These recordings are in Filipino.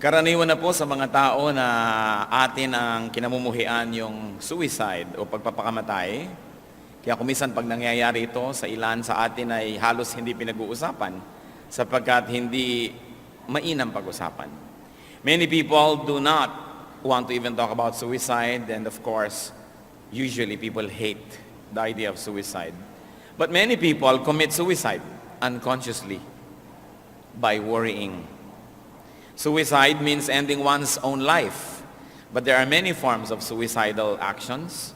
Karaniwan na po sa mga tao na atin ang kinamumuhian yung suicide o pagpapakamatay. Kaya kumisan pag nangyayari ito sa ilan sa atin ay halos hindi pinag-uusapan sapagkat hindi mainam pag-usapan. Many people do not want to even talk about suicide, and of course, usually people hate the idea of suicide. But many people commit suicide unconsciously by worrying. Suicide means ending one's own life. But there are many forms of suicidal actions.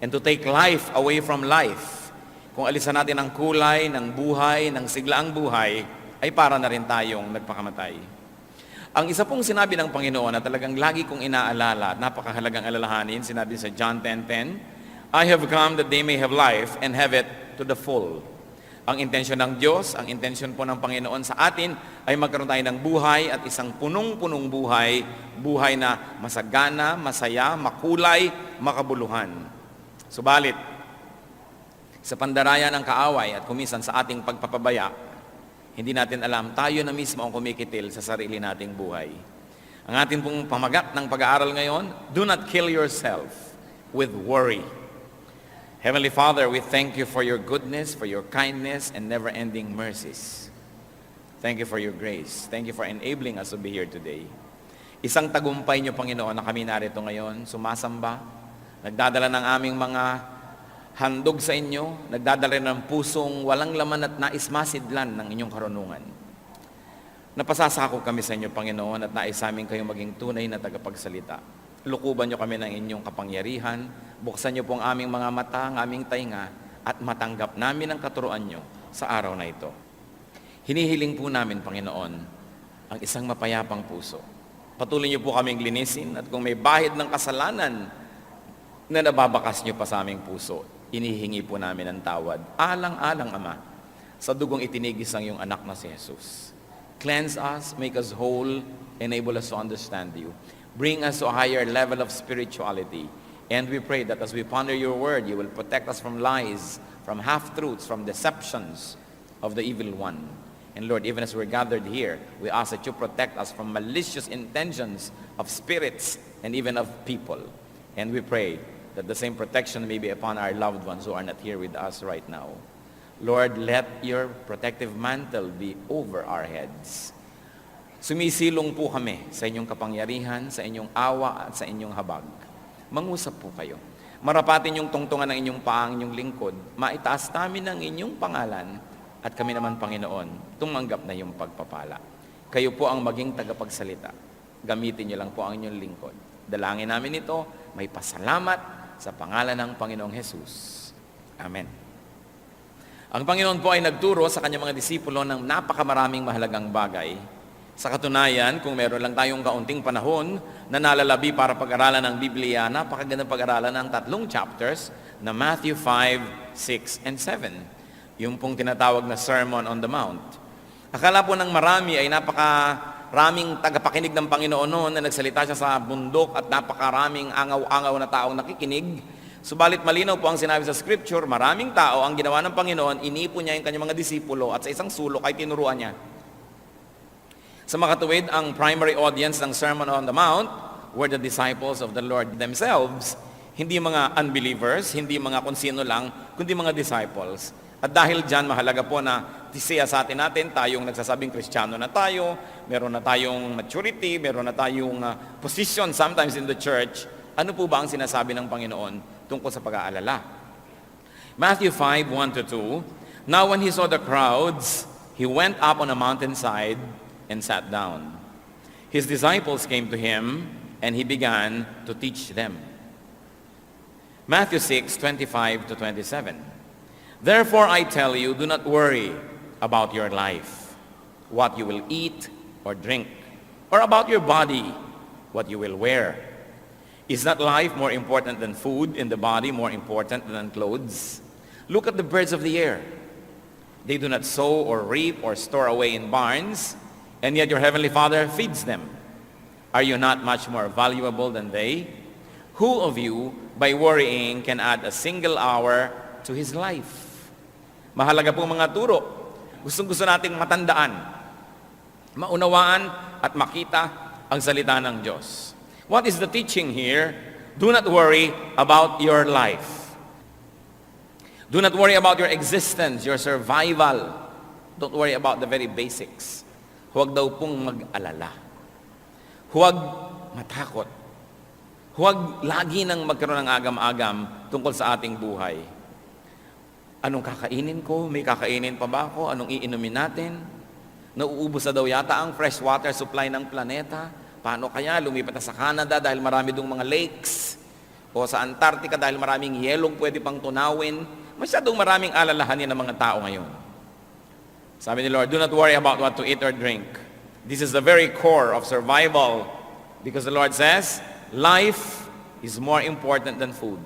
And to take life away from life, kung alisan natin ang kulay ng buhay, ng siglaang buhay, ay para na rin tayong nagpakamatay. Ang isa pong sinabi ng Panginoon na talagang lagi kong inaalala at napakahalagang alalahanin, sinabi sa John 10:10, I have come that they may have life and have it to the full. Ang intensyon ng Diyos, ang intensyon po ng Panginoon sa atin ay magkaroon tayo ng buhay at isang punong-punong buhay, buhay na masagana, masaya, makulay, makabuluhan. Subalit, sa pandarayan ng kaaway at kumisan sa ating pagpapabaya, hindi natin alam, tayo na mismo ang kumikitil sa sarili nating buhay. Ang ating pong pamagat ng pag-aaral ngayon, do not kill yourself with worry. Heavenly Father, we thank you for your goodness, for your kindness, and never-ending mercies. Thank you for your grace. Thank you for enabling us to be here today. Isang tagumpay niyo, Panginoon, na kami narito ngayon, sumasamba, nagdadala ng aming mga handog sa inyo, nagdadala ng pusong walang laman at nais masidlan ng inyong karunungan. Napasasakop kami sa inyo, Panginoon, at nais amin kayong maging tunay na tagapagsalita. Lukuban niyo kami ng inyong kapangyarihan, buksan niyo po ang aming mga mata, ang aming tainga, at matanggap namin ang katuruan niyo sa araw na ito. Hinihiling po namin, Panginoon, ang isang mapayapang puso. Patuloy niyo po kaming linisin, at kung may bahid ng kasalanan na nababakas niyo pa sa aming puso, inihingi po namin ang tawad. Alang-alang, Ama, sa dugong itinigis ng iyong anak na si Jesus. Cleanse us, make us whole, enable us to understand you. Bring us to a higher level of spirituality. And we pray that as we ponder your word, you will protect us from lies, from half-truths, from deceptions of the evil one. And Lord, even as we're gathered here, we ask that you protect us from malicious intentions of spirits and even of people. And we pray that the same protection may be upon our loved ones who are not here with us right now. Lord, let your protective mantle be over our heads. Sumisilong po kami sa inyong kapangyarihan, sa inyong awa at sa inyong habag. Mangusap po kayo. Marapatin yung tungtungan ng inyong paang inyong lingkod. Maitaas namin ang inyong pangalan at kami naman, Panginoon, tumanggap na yung pagpapala. Kayo po ang maging tagapagsalita. Gamitin niyo lang po ang inyong lingkod. Dalangin namin ito, may pasalamat sa pangalan ng Panginoong Jesus. Amen. Ang Panginoon po ay nagturo sa kanyang mga disipulo ng napakamaraming mahalagang bagay. Sa katunayan, kung meron lang tayong kaunting panahon na nalalabi para pag-aralan ng Biblia, napakagandang pag-aralan ng 3 chapters na Matthew 5, 6, and 7. Yung pong tinatawag na Sermon on the Mount. Akala po ng marami ay napakaraming tagapakinig ng Panginoon noon na nagsalita siya sa bundok at napakaraming angaw-angaw na taong nakikinig. Subalit malinaw po ang sinabi sa Scripture, maraming tao ang ginawa ng Panginoon, iniipon niya yung kanyang mga disipulo at sa isang sulok ay tinuruan niya. Sa makatuwid, ang primary audience ng Sermon on the Mount were the disciples of the Lord themselves. Hindi mga unbelievers, hindi mga kung sino lang, kundi mga disciples. At dahil dyan, mahalaga po na tisiya sa atin tayong nagsasabing Kristiyano na tayo, meron na tayong maturity, meron na tayong position sometimes in the church. Ano po ba ang sinasabi ng Panginoon tungkol sa pag-aalala? Matthew 5, 1-2, Now when he saw the crowds, he went up on a mountainside and sat down. His disciples came to him, and he began to teach them. Matthew 6, 25-27. Therefore I tell you, do not worry about your life, what you will eat or drink, or about your body, what you will wear. Is not life more important than food, and the body more important than clothes? Look at the birds of the air. They do not sow or reap or store away in barns, and yet your heavenly Father feeds them. Are you not much more valuable than they? Who of you, by worrying, can add a single hour to his life? Mahalaga po mga turo. Gustong-gusto nating matandaan, maunawaan at makita ang salita ng Diyos. What is the teaching here? Do not worry about your life. Do not worry about your existence, your survival. Don't worry about the very basics. Huwag daw pong mag-alala. Huwag matakot. Huwag lagi nang magkaroon ng agam-agam tungkol sa ating buhay. Anong kakainin ko? May kakainin pa ba ako? Anong iinumin natin? Nauubos na daw yata ang fresh water supply ng planeta. Paano kaya lumipat na sa Canada dahil marami dong mga lakes? O sa Antarctica dahil maraming yelong pwede pang tunawin? Masyadong maraming alalahanin ng mga tao ngayon. Sabi ni Lord, do not worry about what to eat or drink. This is the very core of survival. Because the Lord says, life is more important than food.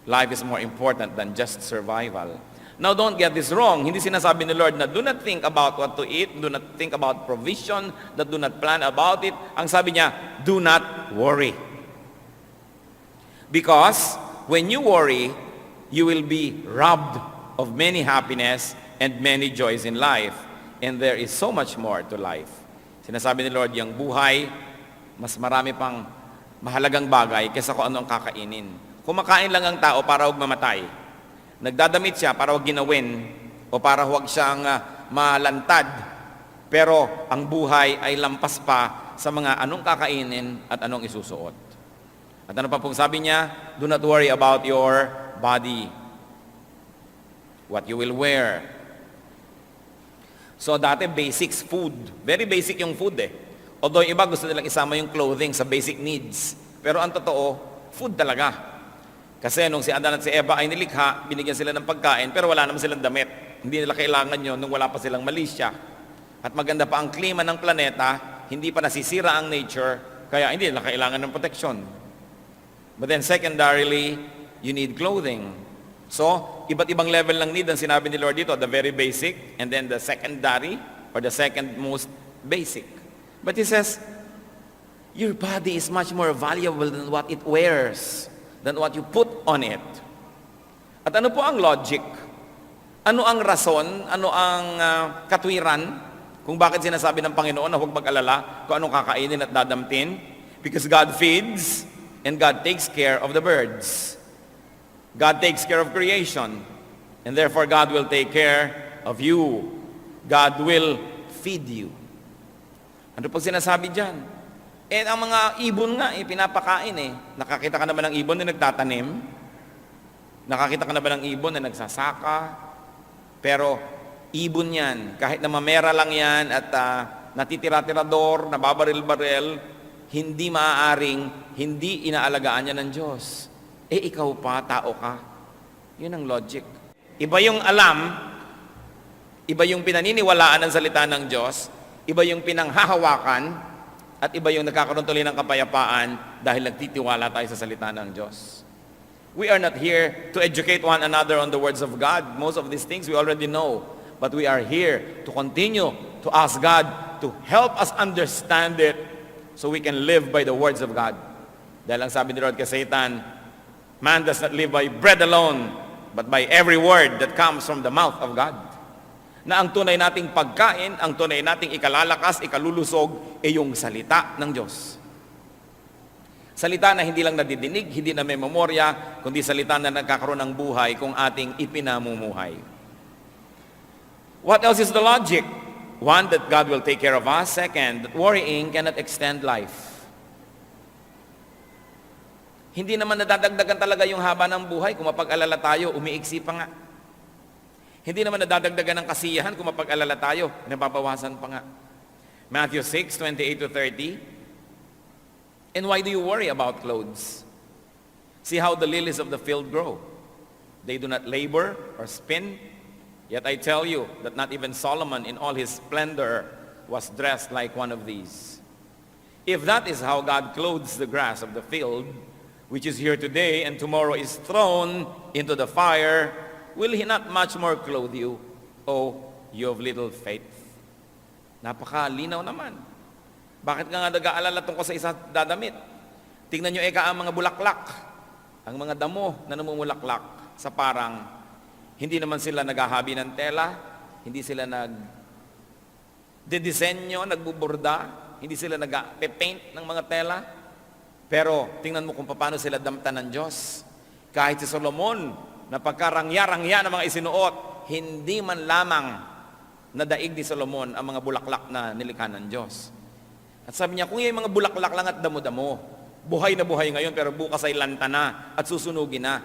Life is more important than just survival. Now, don't get this wrong. Hindi sinasabi ni Lord na do not think about what to eat, do not think about provision, that do not plan about it. Ang sabi niya, do not worry. Because when you worry, you will be robbed of many happiness and many joys in life. And there is so much more to life. Sinasabi ni Lord, yung buhay, mas marami pang mahalagang bagay kaysa kung ano ang kakainin. Kumakain lang ang tao para huwag mamatay. Nagdadamit siya para huwag ginawin o para huwag siyang malantad. Pero ang buhay ay lampas pa sa mga anong kakainin at anong isusuot. At ano pa pong sabi niya? Do not worry about your body. What you will wear. So dati basics, food. Very basic yung food eh. Although iba gusto nilang isama yung clothing sa basic needs. Pero ang totoo, food talaga. Kasi nung si Adan at si Eva ay nilikha, binigyan sila ng pagkain, pero wala naman silang damit. Hindi nila kailangan yon nung wala pa silang malisya. At maganda pa ang klima ng planeta, hindi pa nasisira ang nature, kaya hindi nila kailangan ng protection. But then secondarily, you need clothing. So, iba't ibang level ng need ang sinabi ni Lord dito, the very basic, and then the secondary, or the second most basic. But He says, your body is much more valuable than what it wears, than what you put on it. At ano po ang logic? Ano ang rason? Ano ang katwiran? Kung bakit sinasabi ng Panginoon na huwag mag-alala kung anong kakainin at dadamtin? Because God feeds and God takes care of the birds. God takes care of creation. And therefore, God will take care of you. God will feed you. Ano po sinasabi dyan? Eh, ang mga ibon nga, pinapakain eh. Nakakita ka naman ng ibon na nagtatanim? Nakakita ka naman ng ibon na nagsasaka? Pero, ibon yan. Kahit na mamera lang yan at natitira-tirador, nababaril-baril, hindi maaaring, hindi inaalagaan yan ng Diyos. Eh, ikaw pa, tao ka. Yun ang logic. Iba yung alam, iba yung pinaniniwalaan ng salita ng Diyos, iba yung pinanghahawakan, at iba yung nagkakaroon tuloy ng kapayapaan dahil nagtitiwala tayo sa salita ng Diyos. We are not here to educate one another on the words of God. Most of these things we already know. But we are here to continue to ask God to help us understand it so we can live by the words of God. Dahil ang sabi ni Lord kay Satan, man does not live by bread alone, but by every word that comes from the mouth of God. Na ang tunay nating pagkain, ang tunay nating ikalalakas, ikalulusog, ay yung salita ng Diyos. Salita na hindi lang nadidinig, hindi na may memorya, kundi salita na nagkakaroon ng buhay kung ating ipinamumuhay. What else is the logic? One, that God will take care of us. Second, that worrying cannot extend life. Hindi naman nadadagdagan talaga yung haba ng buhay kung mapag-alala tayo, umiiksi pa nga. Hindi naman nadadagdagan ng kasiyahan kung mapag-alala tayo, nababawasan pa nga. Matthew 6:28-30. And why do you worry about clothes? See how the lilies of the field grow. They do not labor or spin. Yet I tell you that not even Solomon in all his splendor was dressed like one of these. If that is how God clothes the grass of the field, which is here today and tomorrow is thrown into the fire, will He not much more clothe you, O you of little faith? Napakalinaw naman. Bakit nga nag-aalala tungkol sa isa dadamit? Tingnan nyo ang mga bulaklak, ang mga damo na namumulaklak sa parang hindi naman sila naghahabi ng tela, hindi sila nagdidisenyo, nagbuburda, hindi sila nag-paint ng mga tela. Pero tingnan mo kung paano sila damtan ng Diyos. Kahit si Solomon, na pagkarangya-rangya ng mga isinuot, hindi man lamang nadaig ni Solomon ang mga bulaklak na nilikha ng Diyos. At sabi niya, kung yung mga bulaklak lang at damo-damo, buhay na buhay ngayon pero bukas ay lanta na at susunugin na.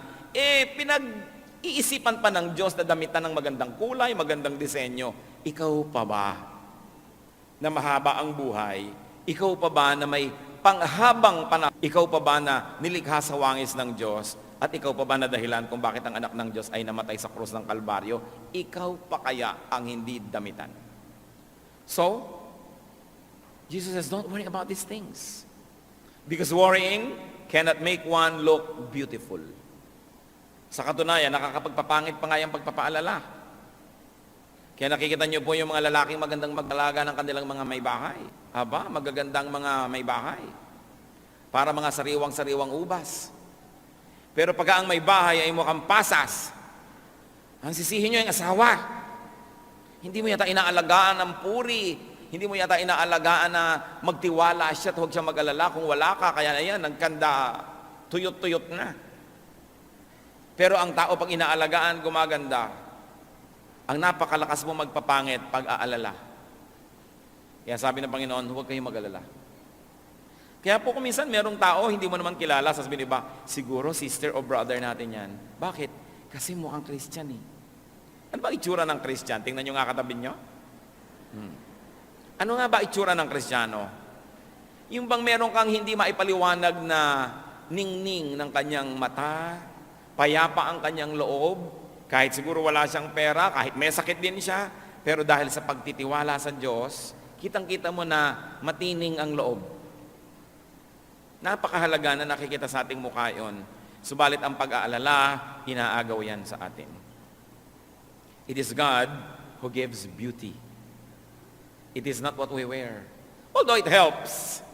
Pinag-iisipan pa ng Diyos na damitan ng magandang kulay, magandang disenyo. Ikaw pa ba na mahaba ang buhay? Ikaw pa ba na may panghabang panahon? Ikaw pa ba na nilikha sa wangis ng Diyos? At ikaw pa ba na dahilan kung bakit ang anak ng Diyos ay namatay sa krus ng Kalbaryo? Ikaw pa kaya ang hindi damitan? So, Jesus says, don't worry about these things. Because worrying cannot make one look beautiful. Sa katunayan, nakakapagpapangit pa nga yung pagpapaalala. Kaya nakikita niyo po yung mga lalaking magandang magdalaga ng kanilang mga may bahay. Aba, magagandang mga may bahay. Para mga sariwang-sariwang ubas. Pero pag ang may bahay ay mukhang pasas, ang sisihin nyo yung asawa. Hindi mo yata inaalagaan ng puri. Hindi mo yata inaalagaan na magtiwala siya at huwag siya mag-alala. Kung wala ka, kaya na yan, nagkanda, tuyot-tuyot na. Pero ang tao pag inaalagaan, gumaganda. Ang napakalakas mo magpapangit pag-aalala. Kaya sabi ng Panginoon, huwag kayong mag-alala. Kaya po kung minsan merong tao, hindi mo naman kilala, sasabihin iba, siguro sister o brother natin yan. Bakit? Kasi mukhang Christian eh. Ano ba itsura ng Christian? Tingnan nyo nga katabi nyo. Ano nga ba itsura ng Kristiyano? Yung bang meron kang hindi maipaliwanag na ningning ng kanyang mata, payapa ang kanyang loob, kahit siguro wala siyang pera, kahit may sakit din siya, pero dahil sa pagtitiwala sa Diyos, kitang-kita mo na matining ang loob. Napakahalaga na nakikita sa ating mukha yun. Subalit ang pag-aalala, inaagaw yan sa atin. It is God who gives beauty. It is not what we wear. Although it helps.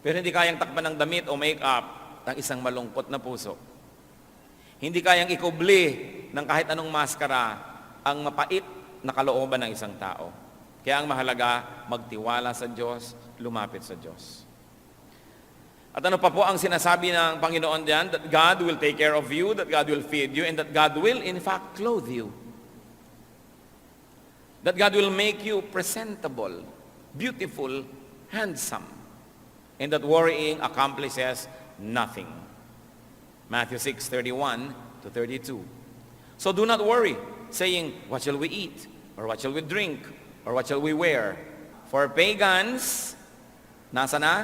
Pero hindi kayang takpan ng damit o make-up ng isang malungkot na puso. Hindi kayang ikubli ng kahit anong maskara ang mapait na kalooban ng isang tao. Kaya ang mahalaga, magtiwala sa Diyos, lumapit sa Diyos. At ano pa po ang sinasabi ng Panginoon diyan? That God will take care of you, that God will feed you, and that God will in fact clothe you. That God will make you presentable, beautiful, handsome, and that worrying accomplishes nothing. Matthew 6:31 to 32. So do not worry, saying, what shall we eat? Or what shall we drink? Or what shall we wear? For pagans, nasa na?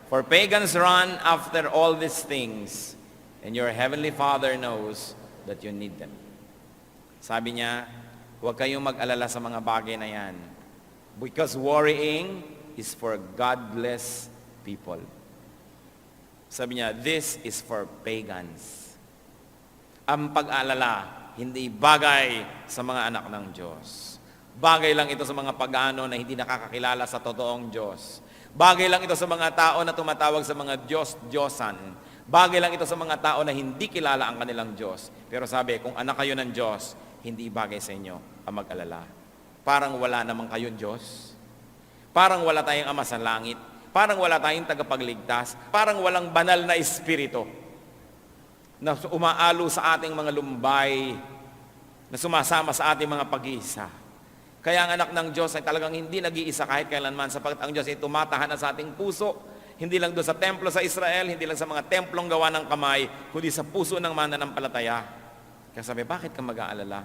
For pagans run after all these things, and your heavenly Father knows that you need them. Sabi niya, huwag kayong mag-alala sa mga bagay na yan. Because worrying is for godless people. Sabi niya, this is for pagans. Ang pag-alala, hindi bagay sa mga anak ng Diyos. Bagay lang ito sa mga pagano na hindi nakakakilala sa totoong Diyos. Bagay lang ito sa mga tao na tumatawag sa mga Diyos-Diyosan. Bagay lang ito sa mga tao na hindi kilala ang kanilang Diyos. Pero sabi, kung anak kayo ng Diyos, hindi bagay sa inyo ang mag-alala. Parang wala namang kayong Diyos. Parang wala tayong Ama sa langit. Parang wala tayong tagapagligtas. Parang walang banal na espiritu na umaalo sa ating mga lumbay, na sumasama sa ating mga pag-iisa. Kaya ang anak ng Diyos ay talagang hindi nag-iisa kahit kailanman, sapagkat ang Diyos ay tumatahan na sa ating puso, hindi lang doon sa templo sa Israel, hindi lang sa mga templong gawa ng kamay, kundi sa puso ng mananampalataya. Kaya sabi, bakit ka mag-aalala?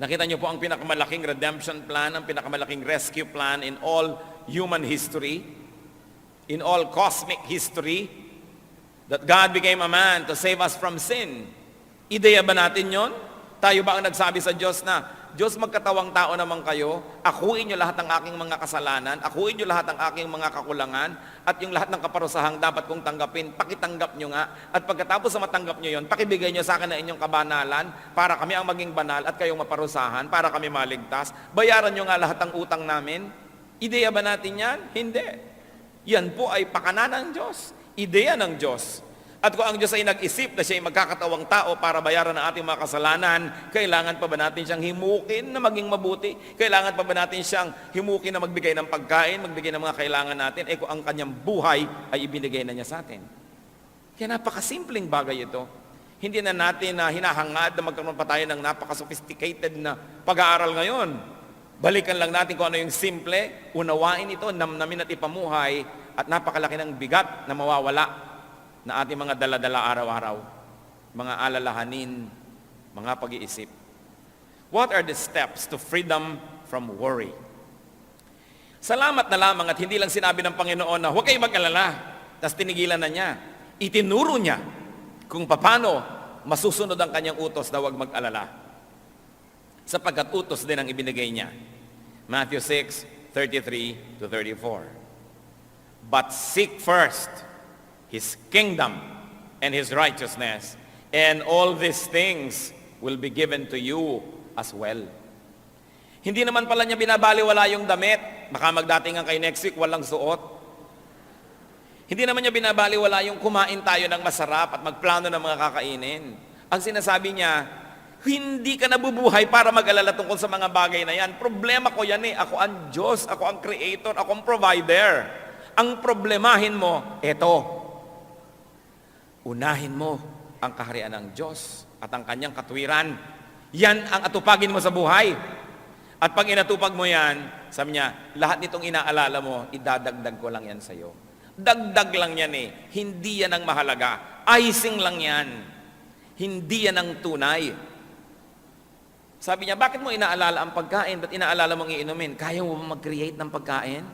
Nakita niyo po ang pinakamalaking redemption plan, ang pinakamalaking rescue plan in all human history, in all cosmic history, that God became a man to save us from sin. Ideya ba natin yon? Tayo ba ang nagsabi sa Diyos na, Diyos, magkatawang tao naman kayo, akuin niyo lahat ng aking mga kasalanan, akuin niyo lahat ng aking mga kakulangan, at yung lahat ng kaparusahang dapat kong tanggapin, pakitanggap niyo nga, at pagkatapos na matanggap niyo yon, pakibigay niyo sa akin na inyong kabanalan, para kami ang maging banal, at kayong maparusahan, para kami maligtas. Bayaran niyo nga lahat ng utang namin. Ideya ba natin yan? Hindi. Yan po ay pakana ng Diyos. Ideya ng Diyos. At kung ang Diyos ay nag-isip na siya ay magkakatawang tao para bayaran ang ating mga kasalanan, kailangan pa ba natin siyang himukin na maging mabuti? Kailangan pa ba natin siyang himukin na magbigay ng pagkain, magbigay ng mga kailangan natin? Kung ang kanyang buhay ay ibinigay na niya sa atin. Kaya napakasimpleng bagay ito. Hindi na natin hinahangad na magkaroon pa tayo ng napaka-sophisticated na pag-aaral ngayon. Balikan lang natin kung ano yung simple, unawain ito, namnamin at ipamuhay, at napakalaki ng bigat na mawawala na ating mga daladala araw-araw, mga alalahanin, mga pag-iisip. What are the steps to freedom from worry? Salamat na lamang at hindi lang sinabi ng Panginoon na huwag kayong mag-alala, tapos tinigilan na niya. Itinuro niya kung paano masusunod ang kanyang utos na huwag mag-alala. Sapagkat utos din ang ibinigay niya. Matthew 6:33-34. But seek first His kingdom and His righteousness, and all these things will be given to you as well. Hindi naman pala niya binabaliwala yung damit. Baka magdatingan kay next week, walang suot. Hindi naman niya binabaliwala yung kumain tayo ng masarap at magplano ng mga kakainin. Ang sinasabi niya, hindi ka nabubuhay para mag-alala tungkol sa mga bagay na yan. Problema ko yan Ako ang Diyos, ako ang Creator, ako ang Provider. Ang problemahin mo, eto. Unahin mo ang kaharian ng Diyos at ang kanyang katwiran. Yan ang atupagin mo sa buhay. At pag inatupag mo yan, sabi niya, lahat nitong inaalala mo, idadagdag ko lang yan sa'yo. Dagdag lang yan Hindi yan ang mahalaga. Icing lang yan. Hindi yan ang tunay. Sabi niya, bakit mo inaalala ang pagkain? Ba't inaalala mong iinumin? Kaya mo ba mag-create ng pagkain?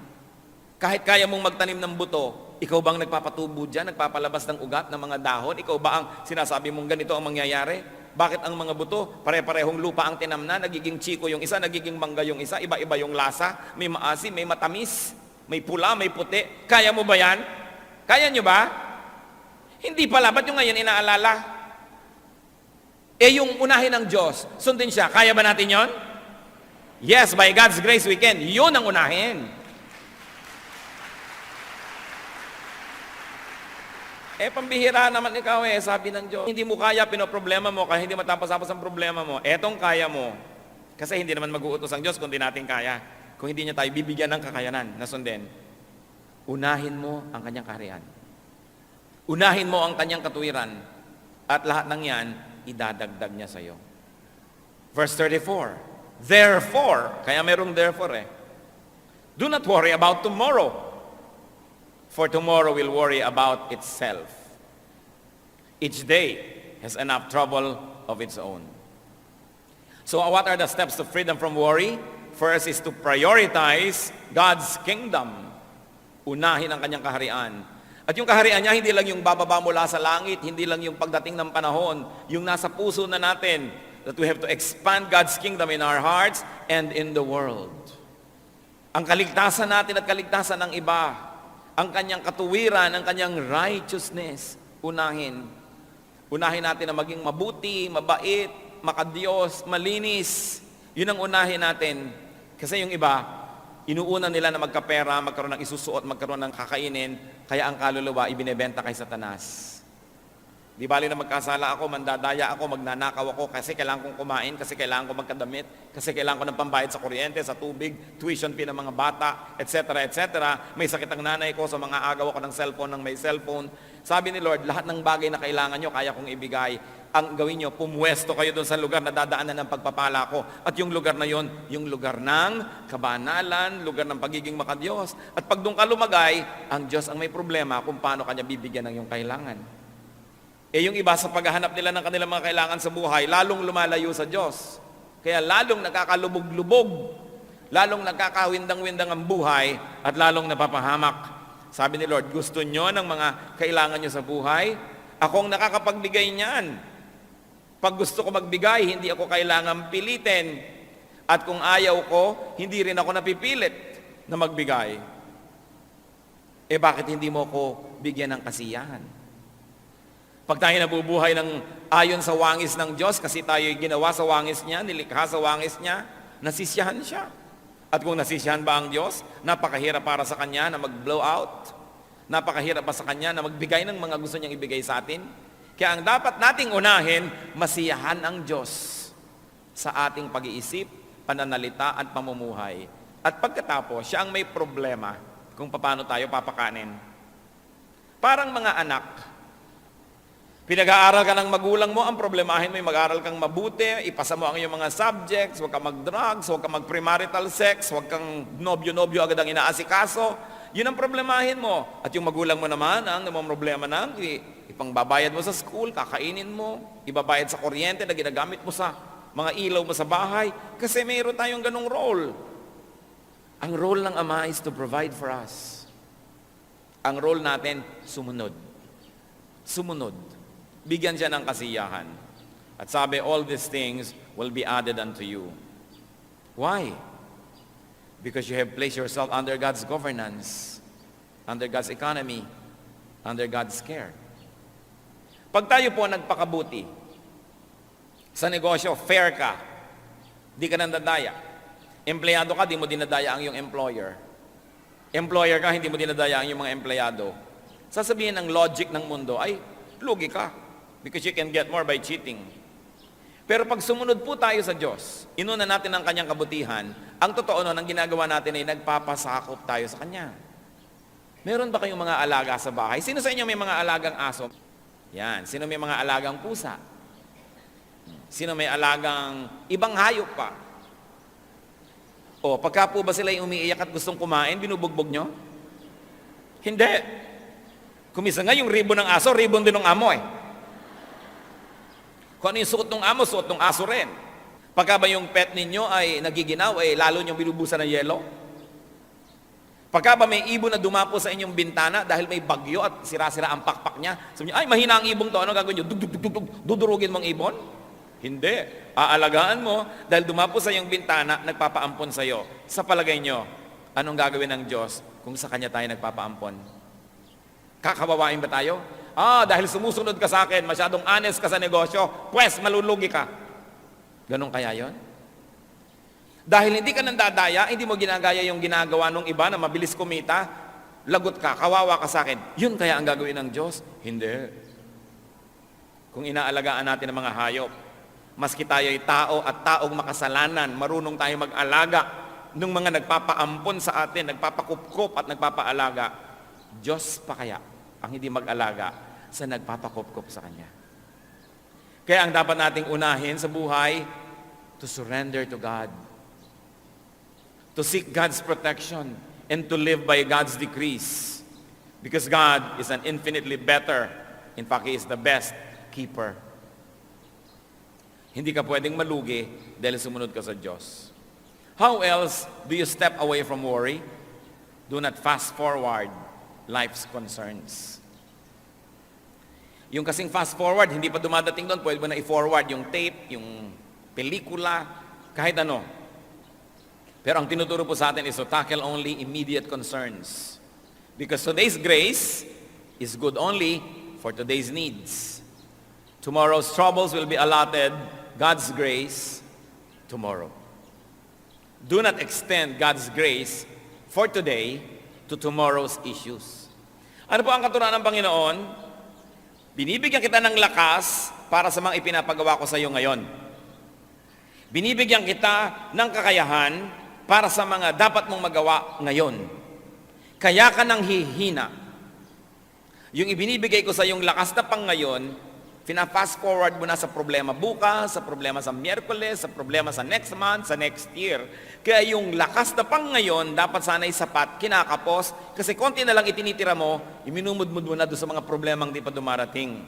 Kahit kaya mong magtanim ng buto, ikaw bang nagpapatubo dyan, nagpapalabas ng ugat ng mga dahon? Ikaw ba ang sinasabi mong ganito ang mangyayari? Bakit ang mga buto, pare-parehong lupa ang tinamna, nagiging chiko yung isa, nagiging mangga yung isa, iba-iba yung lasa, may maasim, may matamis, may pula, may puti. Kaya mo ba yan? Kaya nyo ba? Hindi pala, ba't yung ngayon inaalala? Yung unahin ng Diyos, sundin siya, kaya ba natin yon? Yes, by God's grace we can. Yun ang unahin. Pambihira naman ikaw sabi ng Diyos. Hindi mo kaya, pinoproblema mo, kaya hindi matapos-tapos ang problema mo. Etong kaya mo. Kasi hindi naman mag-uutos ang Diyos kung di natin kaya. Kung hindi niya tayo bibigyan ng kakayanan na sundin. Unahin mo ang kanyang kaharian. Unahin mo ang kanyang katuwiran. At lahat ng yan, idadagdag niya sa iyo. Verse 34. Therefore, kaya merong therefore do not worry about tomorrow. For tomorrow will worry about itself. Each day has enough trouble of its own. So what are the steps to freedom from worry? First is to prioritize God's kingdom. Unahin ang kanyang kaharian. At yung kaharian niya, hindi lang yung bababa mula sa langit, hindi lang yung pagdating ng panahon, yung nasa puso na natin, that we have to expand God's kingdom in our hearts and in the world. Ang kaligtasan natin at kaligtasan ng iba, ang kanyang katuwiran, ang kanyang righteousness, unahin. Unahin natin na maging mabuti, mabait, makadiyos, malinis. Yun ang unahin natin. Kasi yung iba, inuuna nila na magkapera, magkaroon ng isusuot, magkaroon ng kakainin, kaya ang kaluluwa ibinebenta kay Satanas. Di bali na magkasala ako, mandadaya ako, magnanakaw ako, kasi kailangan kong kumain, kasi kailangan ko magkadamit, kasi kailangan ko ng pambayad sa kuryente, sa tubig, tuition fee ng mga bata, etc., etc. May sakit ang nanay ko, sa mga agaw ako ng cellphone, ng may cellphone. Sabi ni Lord, lahat ng bagay na kailangan nyo, kaya kong ibigay. Ang gawin nyo, pumwesto kayo doon sa lugar na dadaanan ng pagpapala ko. At yung lugar na yon, yung lugar ng kabanalan, lugar ng pagiging makadiyos. At pag doon ka lumagay, ang Diyos ang may problema kung paano kanya bibigyan ng iyong kailangan. Yung iba sa paghahanap nila ng kanilang mga kailangan sa buhay, lalong lumalayo sa Diyos. Kaya lalong nakakalubog-lubog, lalong nakakawindang-windang ang buhay, at lalong napapahamak. Sabi ni Lord, gusto nyo ng mga kailangan nyo sa buhay? Akong nakakapagbigay niyan. Pag gusto ko magbigay, hindi ako kailangan pilitin. At kung ayaw ko, hindi rin ako napipilit na magbigay. Bakit hindi mo ko bigyan ng kasiyahan? Pag tayo nabubuhay ng ayon sa wangis ng Diyos, kasi tayo ginawa sa wangis niya, nilikha sa wangis niya, nasisiyahan siya. At kung nasisiyahan ba ang Diyos, napakahirap para sa Kanya na mag-blow out. Napakahirap pa sa Kanya na magbigay ng mga gusto niyang ibigay sa atin. Kaya ang dapat nating unahin, masiyahan ang Diyos sa ating pag-iisip, pananalita at pamumuhay. At pagkatapos, siya ang may problema kung paano tayo papakanin. Parang mga anak, pinag-aaral ka ng magulang mo, ang problemahin mo yung mag-aaral kang mabuti, ipasa mo ang iyong mga subjects, huwag kang mag-drugs, huwag kang mag-premarital sex, huwag kang nobyo-nobyo agad ang inaasikaso. Yun ang problemahin mo. At yung magulang mo naman, ang problema ng ipangbabayad mo sa school, kakainin mo, ibabayad sa kuryente na ginagamit mo sa mga ilaw mo sa bahay. Kasi mayroon tayong ganong role. Ang role ng Ama is to provide for us. Ang role natin, sumunod. Sumunod. Bigyan siya ng kasiyahan. At sabi, all these things will be added unto you. Why? Because you have placed yourself under God's governance, under God's economy, under God's care. Pag tayo po nagpakabuti, sa negosyo, fair ka, di ka nandadaya. Empleyado ka, di mo dinadaya ang iyong employer. Employer ka, hindi mo dinadaya ang iyong mga empleyado. Sasabihin ng logic ng mundo, ay, lugi ka. Because you can get more by cheating. Pero pag sumunod po tayo sa Diyos, inuna natin ang Kanyang kabutihan, ang totoo nun, ang ginagawa natin ay nagpapasakop tayo sa Kanya. Meron ba kayong mga alaga sa bahay? Sino sa inyo may mga alagang aso? Yan. Sino may mga alagang pusa? Sino may alagang ibang hayop pa? O, pagka po ba sila yung umiiyak at gustong kumain, binubugbog nyo? Hindi. Kumisa nga yung ribbon ng aso, ribbon din ng amo eh. Kung ano yung suot ng amo, suot ng aso rin. Pagka ba yung pet ninyo ay nagiginaw, ay lalo niyong binubusan ng yelo? Pagka ba may ibon na dumapo sa inyong bintana dahil may bagyo at sira-sira ang pakpak niya, sabi niyo, ay mahina ang ibong to, ano gagawin niyo? Dudurugin mong ibon? Hindi. Aalagaan mo dahil dumapo sa iyong bintana, nagpapaampon sa iyo. Sa palagay niyo, anong gagawin ng Diyos kung sa Kanya tayo nagpapaampon? Kakawawain ba tayo? Dahil sumusunod ka sa akin, masyadong honest ka sa negosyo, pues malulugi ka. Ganon kaya yon? Dahil hindi ka nandadaya, hindi mo ginagaya yung ginagawa ng iba na mabilis kumita, lagot ka, kawawa ka sa akin. Yun kaya ang gagawin ng Diyos? Hindi. Kung inaalagaan natin ang mga hayop, maski tayo ay tao at taong makasalanan, marunong tayo mag-alaga ng mga nagpapaampon sa atin, nagpapakupkup at nagpapaalaga, Diyos pa kaya ang hindi mag-alaga sa nagpapakupkup sa Kanya. Kaya ang dapat nating unahin sa buhay, to surrender to God, to seek God's protection, and to live by God's decrees. Because God is an infinitely better, in fact, He is the best keeper. Hindi ka pwedeng malugi dahil sumunod ka sa Diyos. How else do you step away from worry? Do not fast forward life's concerns. Yung kasing fast forward, hindi pa dumadating doon, pwede mo na i-forward yung tape, yung pelikula, kahit ano. Pero ang tinuturo po sa atin is to tackle only immediate concerns. Because today's grace is good only for today's needs. Tomorrow's troubles will be allotted God's grace tomorrow. Do not extend God's grace for today to tomorrow's issues. Ano po ang katuruan ng Panginoon? Binibigyan kita ng lakas para sa mga ipinapagawa ko sa iyo ngayon. Binibigyan kita ng kakayahan para sa mga dapat mong magawa ngayon. Kaya ka nang hihina. Yung ibinibigay ko sa iyong lakas na pang ngayon, fina-fast forward mo na sa problema bukas, sa problema sa Miyerkules, sa problema sa next month, sa next year. Kaya yung lakas na pang ngayon, dapat sana'y sapat, kinakapos, kasi konti na lang itinitira mo, iminumudmud mo na doon sa mga problemang di pa dumarating.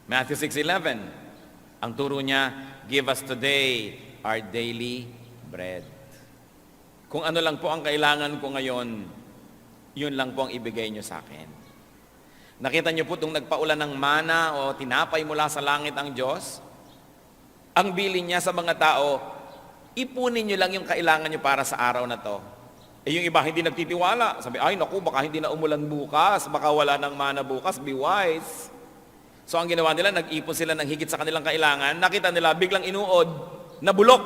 Matthew 6:11, ang turo niya, give us today our daily bread. Kung ano lang po ang kailangan ko ngayon, yun lang po ang ibigay niyo sa akin. Nakita niyo po itong nagpaulan ng mana o tinapay mula sa langit ang Diyos? Ang bilin niya sa mga tao, ipunin niyo lang yung kailangan niyo para sa araw na to. Yung iba hindi nagtitiwala. Sabi, ay naku, baka hindi na umulan bukas, baka wala ng mana bukas, be wise. So ang ginawa nila, nag-ipon sila ng higit sa kanilang kailangan, nakita nila biglang inuod, nabulok.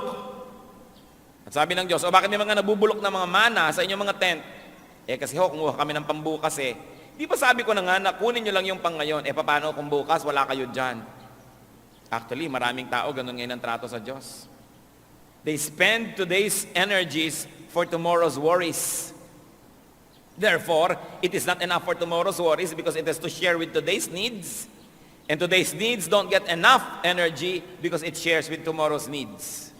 At sabi ng Diyos, bakit may mga nabubulok na mga mana sa inyong mga tent? Kasi kumuha kami ng pambukas Di ba sabi ko na nga, kunin nyo lang yung pang ngayon. Paano kung bukas wala kayo dyan? Actually, maraming tao ganun ngayon ang trato sa Diyos. They spend today's energies for tomorrow's worries. Therefore, it is not enough for tomorrow's worries because it has to share with today's needs. And today's needs don't get enough energy because it shares with tomorrow's needs.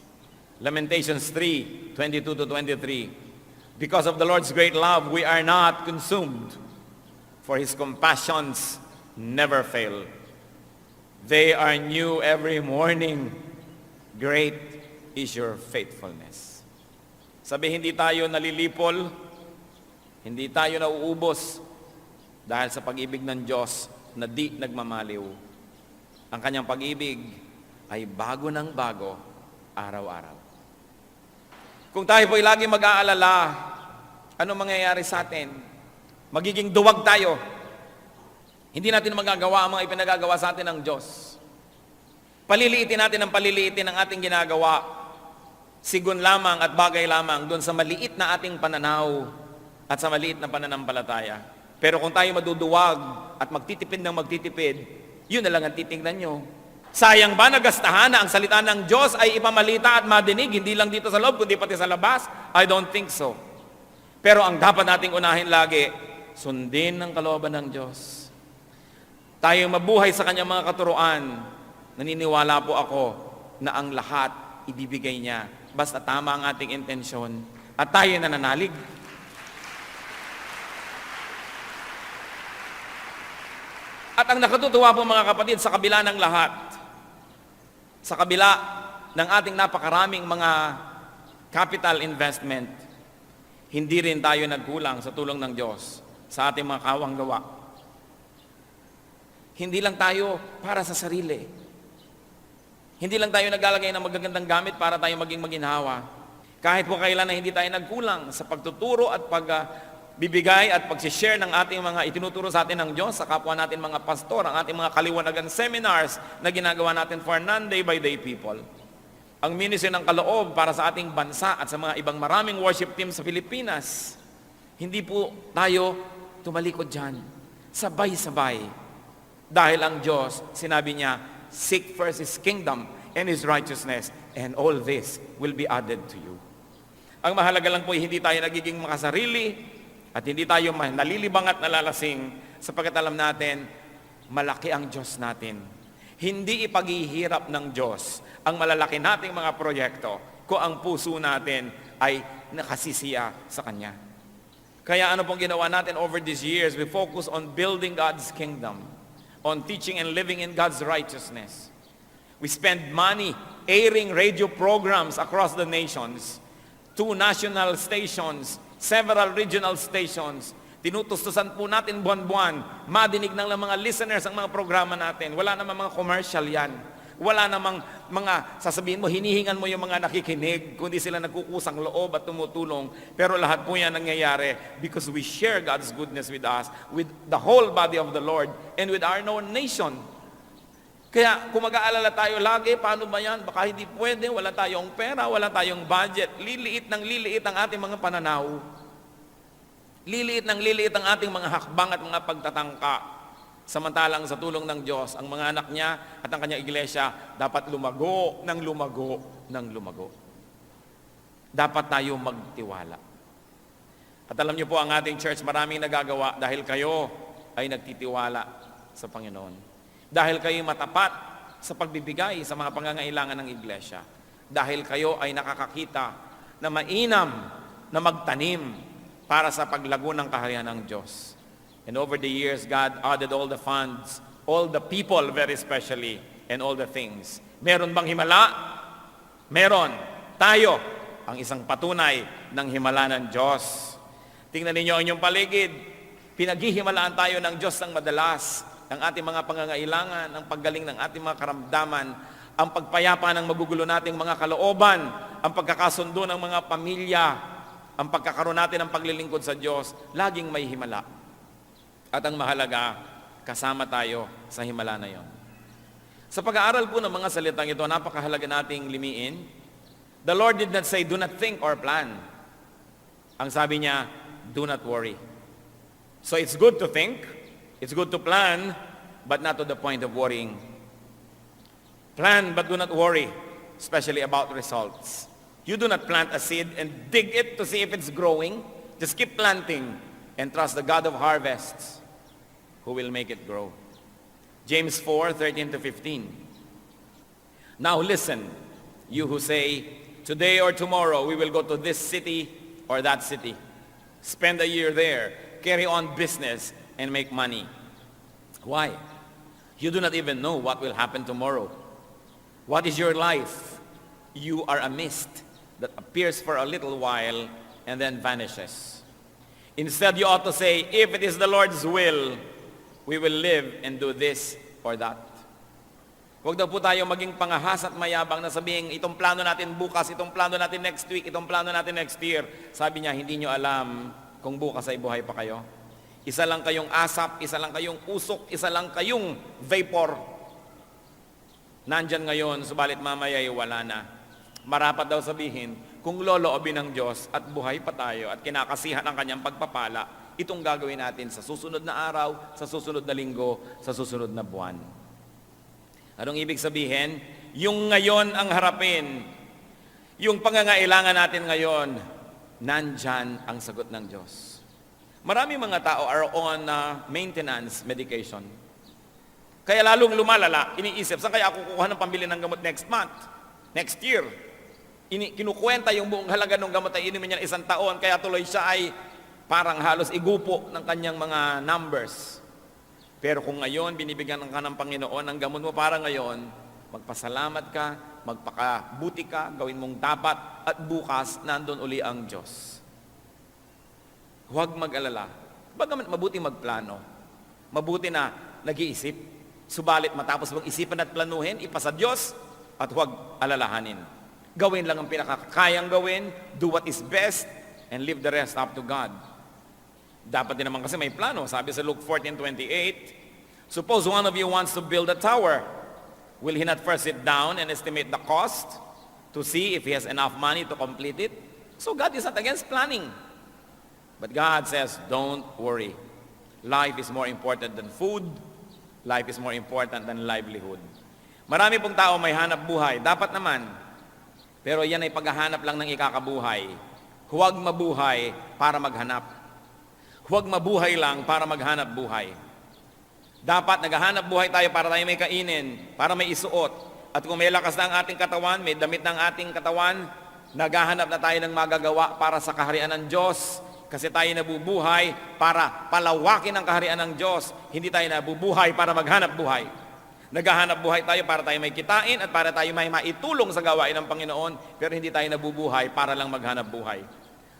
Lamentations 3:22-23. Because of the Lord's great love, we are not consumed, for His compassions never fail. They are new every morning. Great is your faithfulness. Sabi, hindi tayo nalilipol, hindi tayo nauubos dahil sa pag-ibig ng Diyos na di nagmamaliw. Ang kanyang pag-ibig ay bago ng bago, araw-araw. Kung tayo po'y lagi mag-aalala, ano mangyayari sa atin? Magiging duwag tayo. Hindi natin magagawa ang mga ipinagagawa sa atin ng Diyos. Paliliitin natin ang paliliitin ng ating ginagawa. Sigun lamang at bagay lamang doon sa maliit na ating pananaw at sa maliit na pananampalataya. Pero kung tayo maduduwag at magtitipid ng magtitipid, yun na lang ang titingnan nyo. Sayang ba nagastahan na ang salita ng Diyos ay ipamalita at madinig, hindi lang dito sa loob, kundi pati sa labas? I don't think so. Pero ang dapat nating unahin lagi, sundin ang kalooban ng Diyos. Tayo mabuhay sa kanyang mga katuruan. Naniniwala po ako na ang lahat ibibigay niya. Basta tama ang ating intensyon at tayo nananalig. At ang nakatutuwa po mga kapatid, sa kabila ng lahat, sa kabila ng ating napakaraming mga capital investment, hindi rin tayo nagkulang sa tulong ng Diyos sa ating mga kawang gawa. Hindi lang tayo para sa sarili. Hindi lang tayo naglalagay ng magagandang gamit para tayo maging maginhawa. Kahit po kailan na hindi tayo nagkulang sa pagtuturo at pagbibigay at pag-share ng ating mga itinuturo sa atin ng Diyos sa kapwa natin mga pastor, ang ating mga kaliwanagan seminars na ginagawa natin for non-day by day people. Ang ministry ng kaloob para sa ating bansa at sa mga ibang maraming worship team sa Pilipinas. Hindi po tayo tumalikod dyan. Sabay-sabay. Dahil ang Diyos, sinabi niya, seek first His kingdom and His righteousness, and all this will be added to you. Ang mahalaga lang po, hindi tayo nagiging makasarili at hindi tayo nalilibang at nalalasing sapagkat alam natin, malaki ang Diyos natin. Hindi ipaghihirap ng Diyos ang malalaki nating mga proyekto kung ang puso natin ay nakasisiya sa Kanya. Kaya ano pong ginawa natin over these years, we focus on building God's kingdom, on teaching and living in God's righteousness. We spend money airing radio programs across the nations, 2 national stations, several regional stations. Tinutustusan po natin buwan-buwan, madinig ng mga listeners ang mga programa natin. Wala namang mga commercial yan. Wala namang mga, sasabihin mo, hinihingan mo yung mga nakikinig, kundi sila nagkukusang loob at tumutulong. Pero lahat po yan nangyayari because we share God's goodness with us, with the whole body of the Lord, and with our known nation. Kaya kung mag-aalala tayo lagi, paano ba yan? Baka hindi pwede, wala tayong pera, wala tayong budget. Liliit ng liliit ang ating mga pananaw. Liliit ng liliit ang ating mga hakbang at mga pagtatangka. Samantalang sa tulong ng Diyos, ang mga anak niya at ang kanyang iglesia dapat lumago ng lumago ng lumago. Dapat tayo magtiwala. At alam niyo po, ang ating church maraming nagagawa dahil kayo ay nagtitiwala sa Panginoon. Dahil kayo matapat sa pagbibigay sa mga pangangailangan ng iglesia. Dahil kayo ay nakakakita na mainam na magtanim para sa paglago ng kaharian ng Diyos. And over the years, God added all the funds, all the people very especially, and all the things. Meron bang himala? Meron. Tayo ang isang patunay ng himala ng Diyos. Tingnan ninyo ang inyong paligid. Pinaghihimalaan tayo ng Diyos ng madalas. Ang ating mga pangangailangan, ang paggaling ng ating mga karamdaman, ang pagpayapa ng magugulo nating mga kalooban, ang pagkakasundo ng mga pamilya, ang pagkakaroon natin ng paglilingkod sa Diyos, laging may himala. At ang mahalaga, kasama tayo sa himala na yon. Sa pag-aaral po ng mga salitang ito, napakahalaga nating limiin. The Lord did not say, do not think or plan. Ang sabi niya, do not worry. So it's good to think, it's good to plan, but not to the point of worrying. Plan but do not worry, especially about results. You do not plant a seed and dig it to see if it's growing. Just keep planting and trust the God of harvests who will make it grow. James 4:13-15. Now listen, you who say, today or tomorrow we will go to this city or that city. Spend a year there, carry on business, and make money. Why? You do not even know what will happen tomorrow. What is your life? You are a mist that appears for a little while and then vanishes. Instead, you ought to say, if it is the Lord's will, we will live and do this or that. Huwag daw po tayo maging pangahas at mayabang na sabihin, itong plano natin bukas, itong plano natin next week, itong plano natin next year. Sabi niya, hindi nyo alam kung bukas ay buhay pa kayo. Isa lang kayong asap, isa lang kayong usok, isa lang kayong vapor. Nandyan ngayon, subalit mamaya ay wala na. Marapat daw sabihin, kung loloobin ng Diyos at buhay pa tayo at kinakasihan ang kanyang pagpapala, itong gagawin natin sa susunod na araw, sa susunod na linggo, sa susunod na buwan. Anong ibig sabihin? Yung ngayon ang harapin. Yung pangangailangan natin ngayon, nandyan ang sagot ng Diyos. Marami mga tao are on maintenance medication. Kaya lalong lumalala, iniisip, saan kaya ako kukuha ng pambili ng gamot next month? Next year? Kinukwenta yung buong halaga ng gamot ay inumin niya isang taon, kaya tuloy siya ay parang halos igupo ng kanyang mga numbers. Pero kung ngayon, binibigyan ka ng Panginoon ang gamot mo para ngayon, magpasalamat ka, magpakabuti ka, gawin mong dapat, at bukas, nandun uli ang Diyos. Huwag mag-alala. Bagaman mabuti magplano. Mabuti na nag-iisip. Subalit matapos mong isipan at planuhin, ipasa Diyos, at huwag alalahanin. Gawin lang ang pinakakayang gawin, do what is best, and leave the rest up to God. Dapat din naman kasi may plano. Sabi sa Luke 14:28, suppose one of you wants to build a tower. Will he not first sit down and estimate the cost to see if he has enough money to complete it? So God is not against planning. But God says, don't worry. Life is more important than food. Life is more important than livelihood. Marami pong tao may hanap buhay. Dapat naman. Pero yan ay paghahanap lang ng ikakabuhay. Huwag mabuhay para maghanap. Huwag mabuhay lang para maghanap buhay. Dapat naghahanap buhay tayo para tayo may kainin, para may isuot. At kung may lakas na ang ating katawan, may damit ng ating katawan, naghahanap na tayo ng magagawa para sa kaharian ng Diyos. Kasi tayo nabubuhay para palawakin ang kaharian ng Diyos. Hindi tayo nabubuhay para maghanap buhay. Naghahanap buhay tayo para tayo may kitain at para tayo may maitulong sa gawain ng Panginoon, pero hindi tayo nabubuhay para lang maghanap buhay.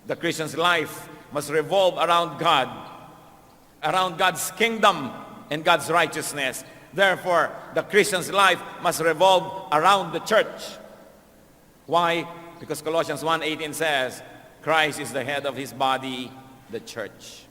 The Christian's life must revolve around God, around God's kingdom and God's righteousness. Therefore, the Christian's life must revolve around the church. Why? Because Colossians 1:18 says, Christ is the head of His body, the church.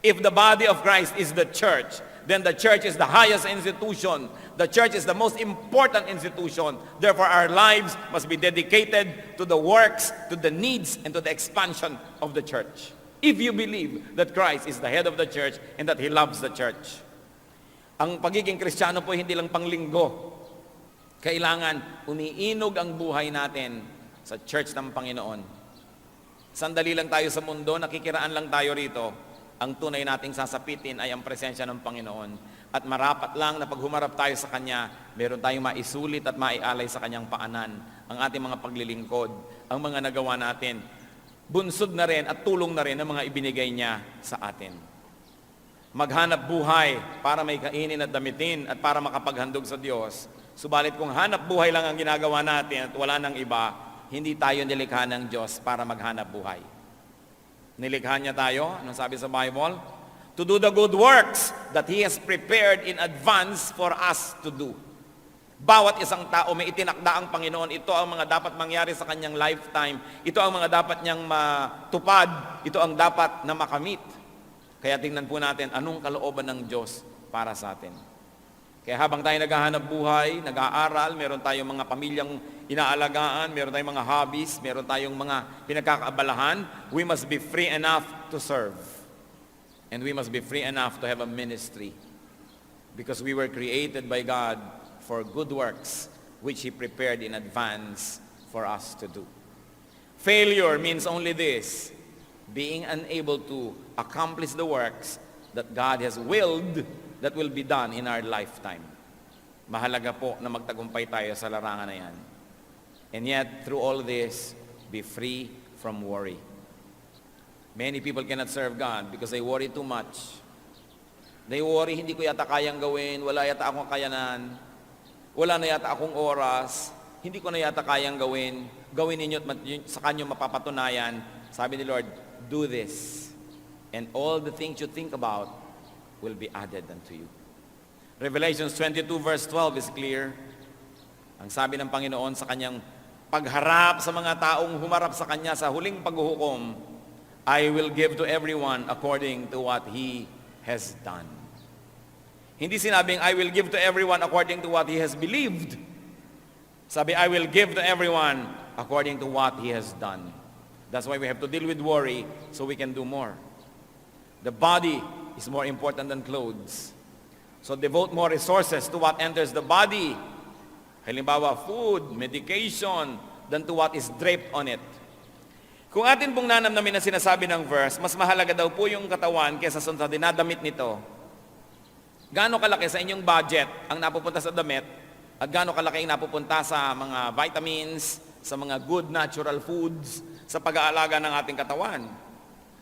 If the body of Christ is the church, then the church is the highest institution. The church is the most important institution. Therefore, our lives must be dedicated to the works, to the needs, and to the expansion of the church. If you believe that Christ is the head of the church and that He loves the church. Ang pagiging Kristiyano po hindi lang panglinggo. Kailangan umiinog ang buhay natin sa church ng Panginoon. Sandali lang tayo sa mundo, nakikiraan lang tayo rito. Ang tunay nating sasapitin ay ang presensya ng Panginoon. At marapat lang na pag humarap tayo sa Kanya, meron tayong maisulit at maialay sa Kanyang paanan. Ang ating mga paglilingkod, ang mga nagawa natin, bunsod na rin at tulong na rin ang mga ibinigay niya sa atin. Maghanap buhay para may kainin at damitin at para makapaghandog sa Diyos. Subalit kung hanap buhay lang ang ginagawa natin at wala nang iba, hindi tayo nilikha ng Diyos para maghanap buhay. Nilikha niya tayo, anong sabi sa Bible? To do the good works that He has prepared in advance for us to do. Bawat isang tao may itinakda ang Panginoon. Ito ang mga dapat mangyari sa kanyang lifetime. Ito ang mga dapat niyang matupad. Ito ang dapat na makamit. Kaya tingnan po natin anong kalooban ng Diyos para sa atin. Kaya habang tayo naghahanap buhay, nag-aaral, meron tayong mga pamilyang inaalagaan, meron tayong mga hobbies, meron tayong mga pinagkakaabalahan, we must be free enough to serve. And we must be free enough to have a ministry because we were created by God for good works which He prepared in advance for us to do. Failure means only this: being unable to accomplish the works that God has willed that will be done in our lifetime. Mahalaga po na magtagumpay tayo sa larangan na yan. And yet, through all this, be free from worry. Many people cannot serve God because they worry too much. They worry, hindi ko yata kayang gawin, wala yata akong kakayanan, wala na yata akong oras, hindi ko na yata kayang gawin, gawin ninyo at sa kanyo mapapatunayan. Sabi ni Lord, do this, and all the things you think about will be added unto you. Revelation 22 verse 12 is clear. Ang sabi ng Panginoon sa kanyang pagharap sa mga taong humarap sa kanya sa huling paghuhukom, I will give to everyone according to what he has done. Hindi sinabing, I will give to everyone according to what he has believed. Sabi, I will give to everyone according to what he has done. That's why we have to deal with worry so we can do more. The body is more important than clothes. So devote more resources to what enters the body. Halimbawa, food, medication, than to what is draped on it. Kung atin pong nanamnamin na sinasabi ng verse, mas mahalaga daw po yung katawan kaysa sa dinadamit nito. Gaano kalaki sa inyong budget ang napupunta sa damit at gaano kalaki ang napupunta sa mga vitamins, sa mga good natural foods, sa pag-aalaga ng ating katawan.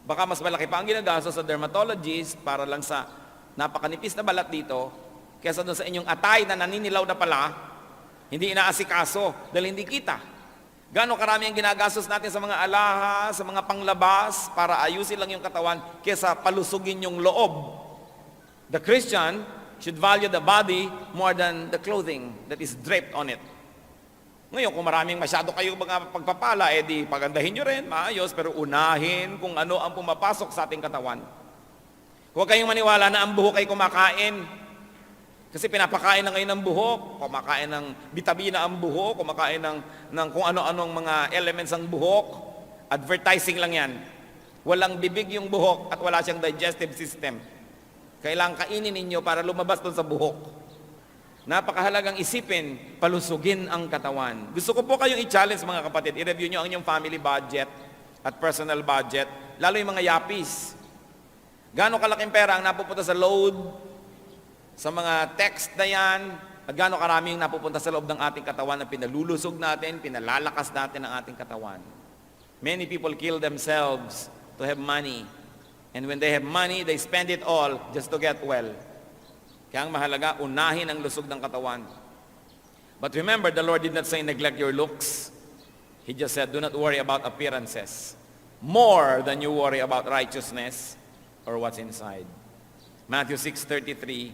Baka mas malaki pa ang ginagastos sa dermatologist para lang sa napakanipis na balat dito kaysa doon sa inyong atay na naninilaw na pala, hindi inaasikaso dahil hindi kita. Gaano karami ang ginagastos natin sa mga alahas, sa mga panglabas para ayusin lang yung katawan kaysa palusugin yung loob. The Christian should value the body more than the clothing that is draped on it. Ngayon, kung maraming masyado kayo mga pagpapala, di pagandahin nyo rin, maayos, pero unahin kung ano ang pumapasok sa ating katawan. Huwag kayong maniwala na ang buhok ay kumakain. Kasi pinapakain na ngayon ng buhok, kumakain ng bitamina ang buhok, kumakain ng kung ano-anong mga elements ang buhok. Advertising lang yan. Walang bibig yung buhok at wala siyang digestive system. Kailangan kainin ninyo para lumabas doon sa buhok. Napakahalagang isipin, palusugin ang katawan. Gusto ko po kayong i-challenge mga kapatid, i-review nyo ang inyong family budget at personal budget, lalo yung mga yapis. Gaano kalaking pera ang napupunta sa load, sa mga text na yan, at gaano karaming napupunta sa loob ng ating katawan na pinalulusog natin, pinalalakas natin ang ating katawan. Many people kill themselves to have money. And when they have money, they spend it all just to get well. Kaya ang mahalaga, unahin ang lusog ng katawan. But remember, the Lord did not say neglect your looks. He just said, do not worry about appearances. More than you worry about righteousness or what's inside. Matthew 6:33,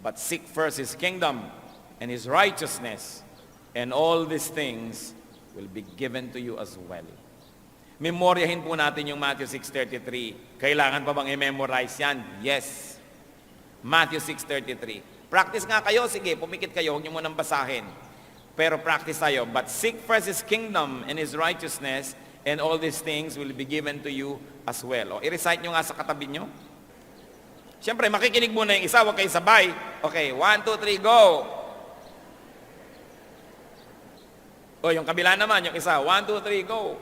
but seek first His kingdom and His righteousness, and all these things will be given to you as well. Memoryahin po natin yung Matthew 6:33. Kailangan pa bang i-memorize yan? Yes. Matthew 6:33. Practice nga kayo, sige, pumikit kayo, huwag niyo munang basahin. Pero practice tayo. But seek first His kingdom and His righteousness, and all these things will be given to you as well. O, i-recite nyo nga sa katabi nyo. Siyempre, makikinig muna yung isa, huwag kayo sabay. Okay, 1, 2, 3, go! O, yung kabila naman, yung isa, 1, 2, 3, go!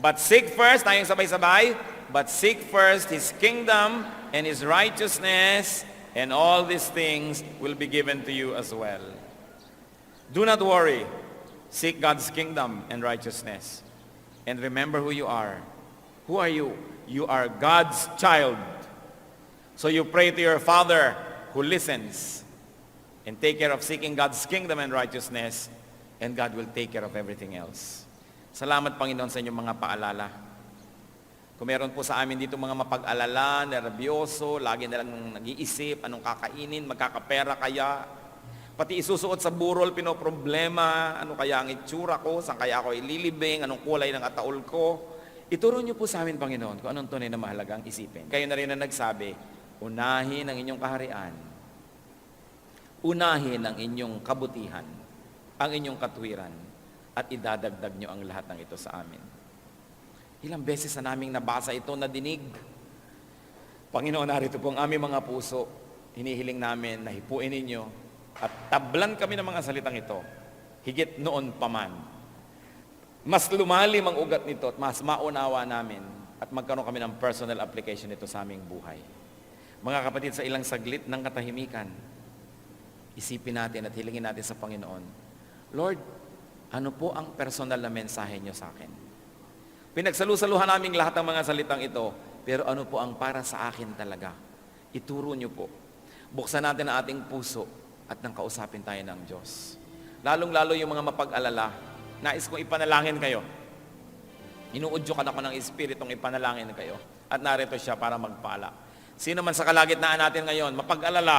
But seek first, tayong sabay-sabay, but seek first His kingdom and His righteousness, and all these things will be given to you as well. Do not worry. Seek God's kingdom and righteousness. And remember who you are. Who are you? You are God's child. So you pray to your Father who listens and take care of seeking God's kingdom and righteousness, and God will take care of everything else. Salamat, Panginoon, sa inyong mga paalala. Kung meron po sa amin dito mga mapag-alala, nervyoso, lagi na lang nag-iisip, anong kakainin, magkakapera kaya, pati isusuot sa burol, pinoproblema, ano kaya ang itsura ko, saan kaya ako ililibing, anong kulay ng ataol ko. Ituro niyo po sa amin, Panginoon, kung anong tunay na mahalagang isipin. Kayo na rin na nagsabi, unahin ang inyong kaharian. Unahin ang inyong kabutihan, ang inyong katwiran, at idadagdag niyo ang lahat ng ito sa amin. Ilang beses na naming nabasa ito, nadinig, Panginoon, narito po ang aming mga puso. Hinihiling namin na hipuin ninyo at tablan kami ng mga salitang ito, higit noon pa man. Mas lumalim ang ugat nito at mas maunawa namin at magkaroon kami ng personal application nito sa aming buhay. Mga kapatid, sa ilang saglit ng katahimikan, isipin natin at hilingin natin sa Panginoon, Lord, ano po ang personal na mensahe niyo sa akin? Pinagsalusaluhan namin lahat ng mga salitang ito, pero ano po ang para sa akin talaga? Ituro niyo po. Buksan natin ang ating puso at nang kausapin tayo ng Diyos. Lalong-lalo yung mga mapag-alala, nais kong ipanalangin kayo. Inuudyokan ako ng Espiritong ipanalangin kayo. At narito siya para magpala. Sino man sa kalagitnaan natin ngayon, mapag-alala,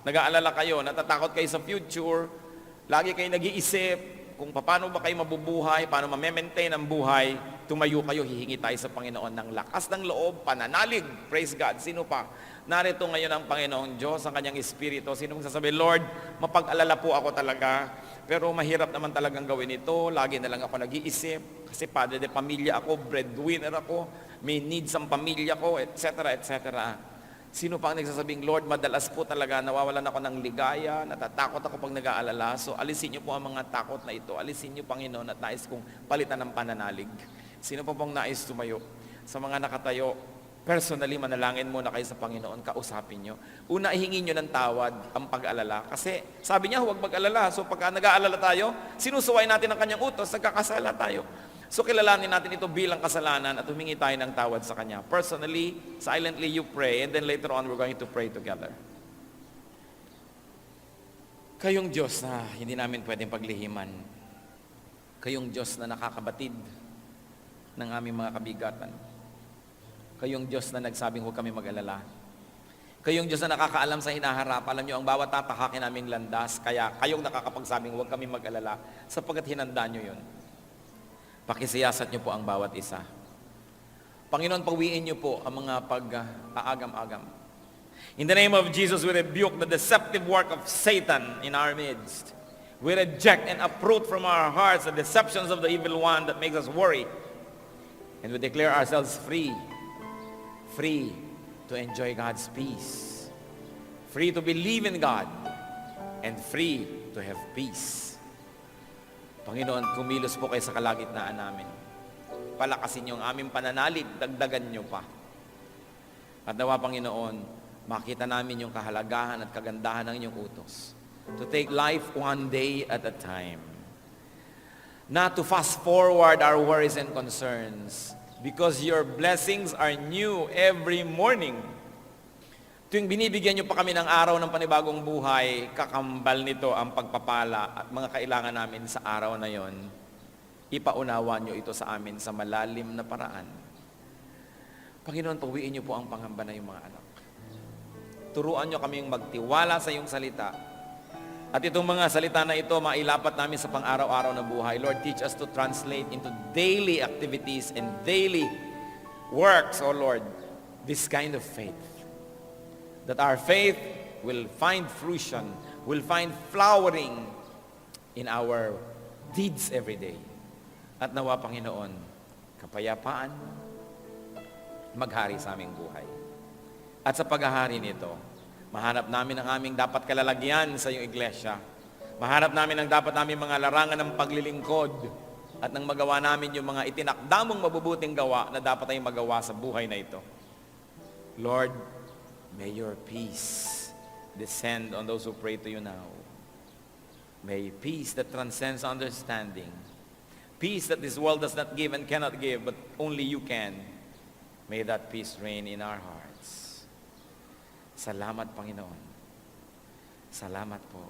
nag-aalala kayo, natatakot kayo sa future, lagi kayo nag-iisip kung paano ba kayo mabubuhay, paano ma-maintain ang buhay, tumayo kayo, hihingi tayo sa Panginoon ng lakas ng loob, pananalig, praise God. Sino pa? Narito ngayon ang Panginoong Diyos, ang kanyang Espiritu. Sino mong sasabi, Lord, mapag-alala po ako talaga, pero mahirap naman talagang gawin ito, lagi na lang ako nag-iisip, kasi padre de pamilya ako, breadwinner ako, may needs ang pamilya ko, etc., etc. Sino pa ang nagsasabing, Lord, madalas po talaga nawawalan ako ng ligaya, natatakot ako pag nag-aalala, so alisin niyo po ang mga takot na ito, alisin niyo, Panginoon, at nais kong palitan ng pananalig. Sino pa pong nais tumayo? Sa mga nakatayo, personally, manalangin muna kayo sa Panginoon, kausapin nyo. Una, ihingin nyo ng tawad ang pag-alala. Kasi sabi niya, huwag mag-alala. So pagka nag-aalala tayo, sinusuway natin ang kanyang utos, nagkakasala tayo. So kilalanin natin ito bilang kasalanan at humingi tayo ng tawad sa kanya. Personally, silently you pray, and then later on, we're going to pray together. Kayong Diyos na hindi namin pwedeng paglihiman. Kayong Diyos na nakakabatid ng aming mga kabigatan. Kayong Diyos na nagsabing huwag kami mag-alala. Kayong Diyos na nakakaalam sa hinaharap. Alam niyo, ang bawat tatahakin naming landas, kaya kayong nakakapagsabing huwag kami mag-alala, sapagkat hinanda niyo yun. Pakisiyasat niyo po ang bawat isa. Panginoon, pawiin niyo po ang mga pag-aagam-agam. In the name of Jesus, we rebuke the deceptive work of Satan in our midst. We reject and uproot from our hearts the deceptions of the evil one that makes us worry. And we declare ourselves free to enjoy God's peace, free to believe in God, and free to have peace. Panginoon, kumilos po kayo sa kalagitnaan namin. Palakasin niyo ang aming pananalig, dagdagan niyo pa. At nawa, Panginoon, makita namin yung kahalagahan at kagandahan ng inyong utos. To take life one day at a time. Not to fast forward our worries and concerns, because your blessings are new every morning. Tuwing binibigyan niyo pa kami ng araw ng panibagong buhay, kakambal nito ang pagpapala at mga kailangan namin sa araw na yon. Ipaunawa niyo ito sa amin sa malalim na paraan. Panginoon, pawiin niyo po ang pangamba na yung mga anak. Turuan niyo kaming magtiwala sa iyong salita. At itong mga salita na ito, mailapat namin sa pang-araw-araw na buhay. Lord, teach us to translate into daily activities and daily works, O Lord, this kind of faith. That our faith will find fruition, will find flowering in our deeds every day. At nawa, Panginoon, kapayapaan maghari sa aming buhay. At sa paghahari nito, mahanap namin ang aming dapat kalalagyan sa iyong iglesia. Mahanap namin ang dapat namin mga larangan ng paglilingkod at nang magawa namin yung mga itinakdamong mabubuting gawa na dapat tayong magawa sa buhay na ito. Lord, may your peace descend on those who pray to you now. May peace that transcends understanding. Peace that this world does not give and cannot give, but only you can. May that peace reign in our hearts. Salamat, Panginoon. Salamat po.